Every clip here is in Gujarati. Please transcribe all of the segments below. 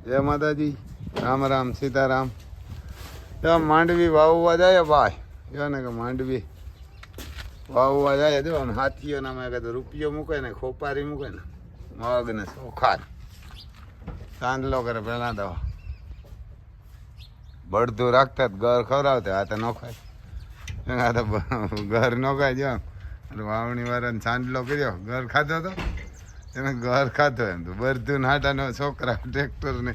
જય માતાજી, રામ રામ, સીતારામ. માંડવી વાવવા જાય ભાઈ, જો ને કે માંડવી વાવવા જાય જો ને હાથીઓના મેં કીધું રૂપિયો મૂકે ને ખોપારી મૂકે ને મગ ને ચોખા ચાંદલો કરે પેલા તો બળતું રાખતા ઘર ખવડાવતા આ તો ન ખાય, આ તો ઘર ન ખાય. જો વાવણી વાળાને ચાંદલો કર્યો ઘર ખાધો તો એને ઘર ખાતો એમ તો બરધું નાટાનો છોકરા ટ્રેક્ટરને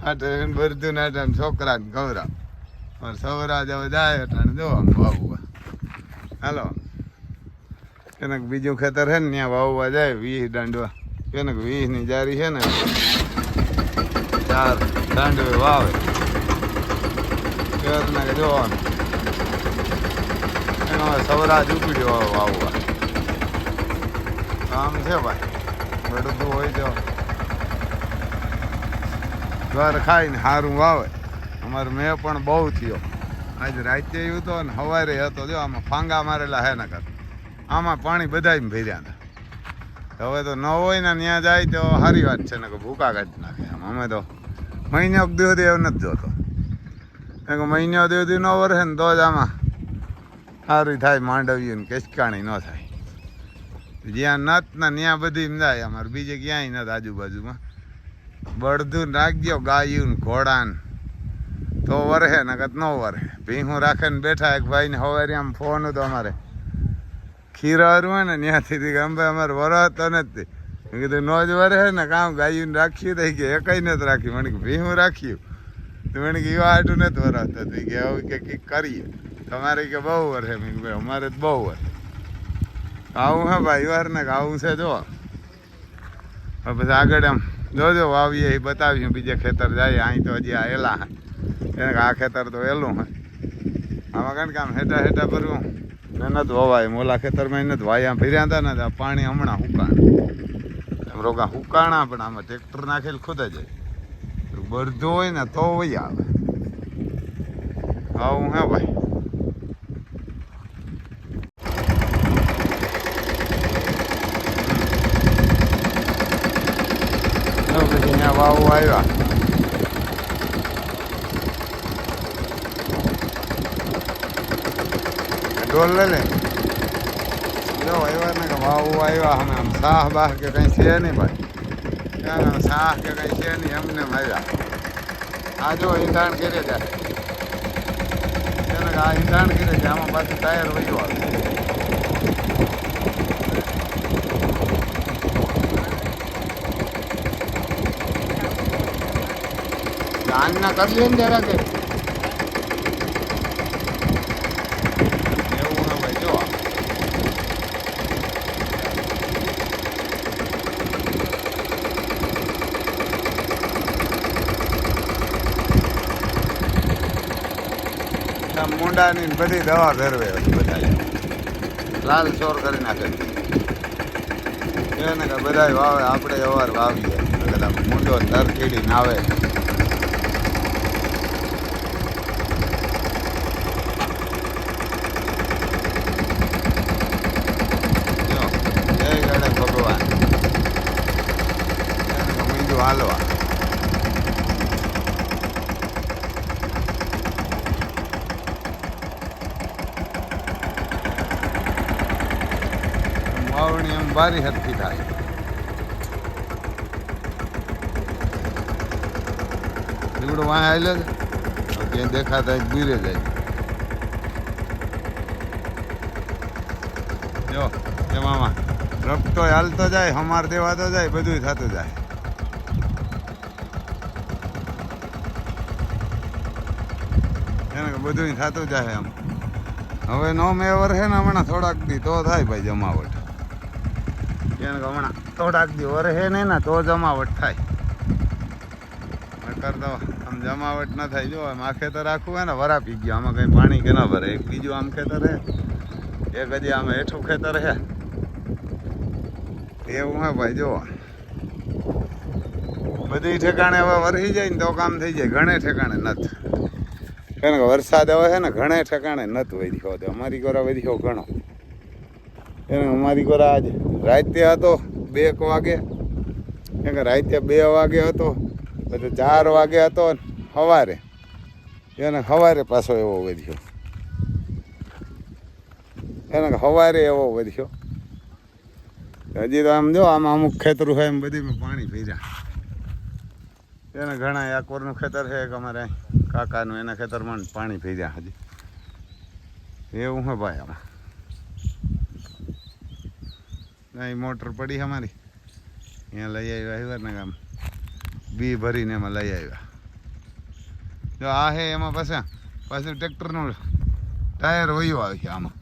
હાટે બરધું નાટાને છોકરાને ખવડાવ સૌરા જવા જાય એટલે જો વાવવા. હાલો એને બીજું ખેતર છે ને ત્યાં વાવવા જાય 20 દાંડવા, એને 20ની જારી છે ને 4 દાંડવે વાવે ને જોવાનું એનો સૌરા ઝૂંપડીઓ વાવવા કામ છે ભાઈ. બળતું હોય તો ઘર ખાઈને સારું વાવે. અમારે મેં પણ બહુ થયો આજે રાતે એવું તો ને સવારે હતો જો આમાં ફાંગા મારેલા હે નકર આમાં પાણી બધાય ભર્યા હતા. હવે તો ન હોય ને ત્યાં જાય તો સારી વાત છે ને કે ભૂકા કાઢી નાખે. આમ અમે તો મહિનો દિવસથી એવું નથી જોતો કે મહિનો દિવસથી ન વરસે ને તો જ આમાં સારી થાય, માંડવી ને કેસકાણી ન થાય. જ્યાં નત ને ત્યાં બધી જાય, અમારે બીજે ક્યાંય નથી આજુબાજુમાં. બળદું રાખજો ગાયું ને ઘોડાને તો વરસે નકર ન વરસે. ભીહું રાખે ને બેઠા એક ભાઈને સવારે આમ ફોન હતો અમારે ખીરારું હોય ને ત્યાંથી અંબે અમારે વરસતો નથી. મેં કીધું ન જ વરસે ને કામ ગાયું રાખ્યું થઈ કે એકઈ નથી રાખ્યું. મને કે ભીહું રાખ્યું તો મને કે એવા આટું નથી વરસતો કે હવે કે કંઈક કરીએ. તમારે કે બહુ વરસે. મેં કે ભાઈ અમારે તો બહુ વરસે. આવું હે ભાઈ વાર ને આવું છે જો. હવે પછી આગળ એમ જોજો વાવીએ એ બતાવીશું. બીજે ખેતર જાય અહીં તો હજી આ એલા હે એને આ ખેતર તો એલું હે. આમાં કારણ કે આમ હેઠા હેઠા ભરવું ને નથી વવાય. મોલા ખેતરમાં નથી વાયા ફર્યા હતા ને પાણી હમણાં હુકાણા એમ રોગા હુકાણા પણ આમાં ટ્રેક્ટર નાખેલ ખુદ જ બળધું હોય ને તો વહી આવે. આવું હે ભાઈ. પછી અહીંયા વાવું આવ્યા ડોલ લે લે જો આવ્યા ને કે વાવું આવ્યા. અમે આમ સાહ બાહ કે કંઈ છે નહીં ભાઈ, ત્યાં સાહ કે કંઈ છે નહીં, એમને આવ્યા. આ જો ઈંધાણ કરે જાય એને આ ઈંધાણ કરે છે. આમાં પાછું ટાયર વયું આવે. આના કરી લે ને જરા કે એવું ના ભાઈ. જો મુંડાની બધી દવા ફેરવે બધા લાલ ચોર કરી નાખે એને કે બધા વાવે. આપણે અવાર વાવીએ કદાચ મુંડો ધર કીડી નાવે. ભગવાન બીજું હાલવા વાવણી એમ બારી હરખી થાય. દીવડો વાહ આવેલો છે ક્યાંય દેખાતા ગીરે જાય. જો એમાં રખતો હાલતો જાય, હમાર દેવાતો જાય, બધું થતું જાય. એને બધું થતું જાય એમ. હવે નો મેં વરસે ને હમણાં થોડાક દી તો થાય ભાઈ જમાવટ. એને હમણાં થોડાક દી વરસે નહીં ને તો જમાવટ થાય. નકર તો આમ જમાવટ ન થાય. જો આમ આ ખેતર આખું હોય ને વરાપી ગયો, આમાં કંઈ પાણી કે ના ભરે. એક બીજું આમ ખેતર હે, એક હજી આમ હેઠું ખેતર હે. એવું હે ભાઈ. જો બધી ઠેકાણે હવે વરસી જાય ને તો કામ થઈ જાય. ઘણે ઠેકાણે નથી, કારણ કે વરસાદ હવે છે ને ઘણે ઠેકાણે નથી વધ્યો. તો અમારી કોરા વધ્યો ઘણો. એને અમારી કોરા આજ રાતે હતો 2 વાગે, રાતે 2 વાગે હતો પછી 4 વાગે હતો ને સવારે એને સવારે પાછો એવો વધ્યો એવો વધ્યો. હજી તો આમ જો આમાં અમુક ખેતરું છે એમ બધી પાણી ભર્યા. એને ઘણા આકોરનું ખેતર છે કે અમારે કાકાનું એના ખેતરમાં પાણી ભર્યા હજી એવું હે ભાઈ. આમાં અહીં મોટર પડી છે અમારી, અહીંયા લઈ આવ્યા ને આમ બી ભરીને એમાં લઈ આવ્યા. જો આ હે એમાં પાછું ટ્રેક્ટરનું ટાયર વયું આવે છે આમાં,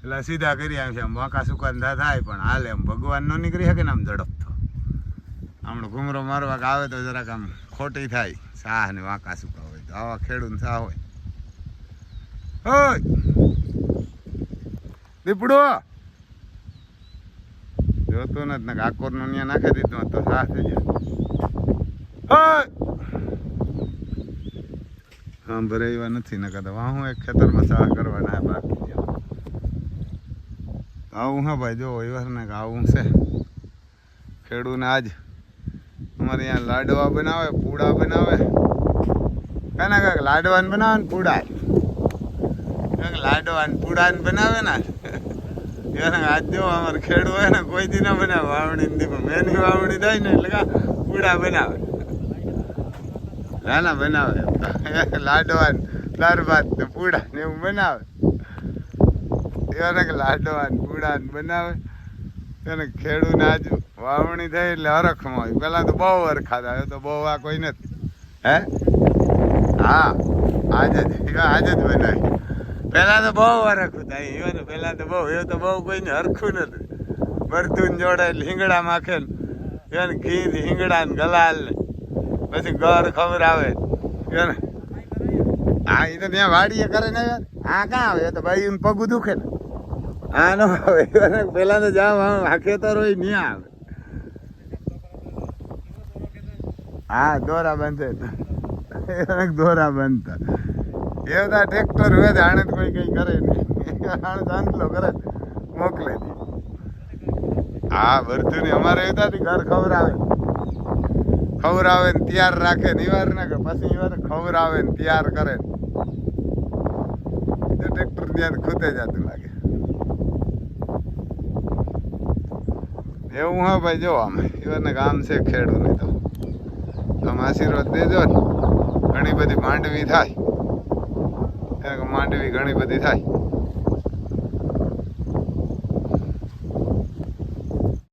એટલે સીધા કરી આવે છે. આમ વાંકા સુકાંધા થાય પણ હાલે એમ ભગવાન ન નીકળી શકે ને આમ ઝડપતો. હમણાં ઘૂમરો મારવા આવે તો જરાક આમ ખોટી થાય સાહ ને વાંકા સુકા હોય તો. આવા ખેડૂત સાહ હોય. ઓય દીપડો જોતો નથી ને કાકોરનું ત્યાં નાખી દીધું તો સાહ થઈ જાય. હા ભરે એવા નથી ને કદાચ હું એક ખેતરમાં સાહ કરવાના બાકી આવું. હા ભાઈ જો એવા ને આવું છે ખેડૂને. આજ અમારે અહીંયા લાડવા બનાવે, પૂડા બનાવે, કાંઈ કાંઈક લાડવાન બનાવે ને પૂડા, કાંઈક લાડવાન પૂડા બનાવે ને એને. આજ જો અમારે ખેડૂ હોય ને કોઈ દી ના બનાવે વાવણી નથી, પણ મેની વાવણી થાય ને એટલે કા પૂડા બનાવે, નાના બનાવે લાડવાન દાળ ભાત ને પૂડા ને એવું બનાવે. એને લાડવાન પૂડા બનાવે એને. ખેડૂને આજ વાવણી થઈ એટલે હરખમાં હોય. પેલા તો બહુ હરખાતા, હવે તો બહુ આ કોઈ નથી. હે હા આજે જ બનાવી. પેલા તો બહુ હરખું થાય એને. પેલા તો બહુ એ તો બહુ કોઈને હરખું નથી. બરતું જોડે હિંગડા માખે ને એને ઘી હિંગડા ને ગલાલ ને પછી ઘર ખવડાવે એને. હા એ તો ત્યાં વાડીએ કરે ને યાર. આ ક્યાં આવે? તો ભાઈ પગું દુખે ને. હા ન આવે. પેલા તો જાવ આ ખેતર હોય ત્યાં આવે. હા દોરા બાંધે દોરા બાંધતા એ બધા ટ્રેક્ટર હોય તો આણે કોઈ કઈ કરે નહીં. આણે ચાંદલો કરે મોકલે દે. હા ભરતું ને અમારે હતા ઘર ખવડાવે ને તૈયાર રાખે ને ઈવાર ના કરે. પછી ઈવાર ખવડાવે ને તૈયાર કરે ટ્રેક્ટર ત્યાં ખૂતે જતું લાગે એવું. હા ભાઈ જો આમ ઈવારને કામ છે ખેડૂને. તો તમે આશીર્વાદ દેજો ને. ઘણી બધી માંડવી થાય, માંડવી ઘણી બધી થાય.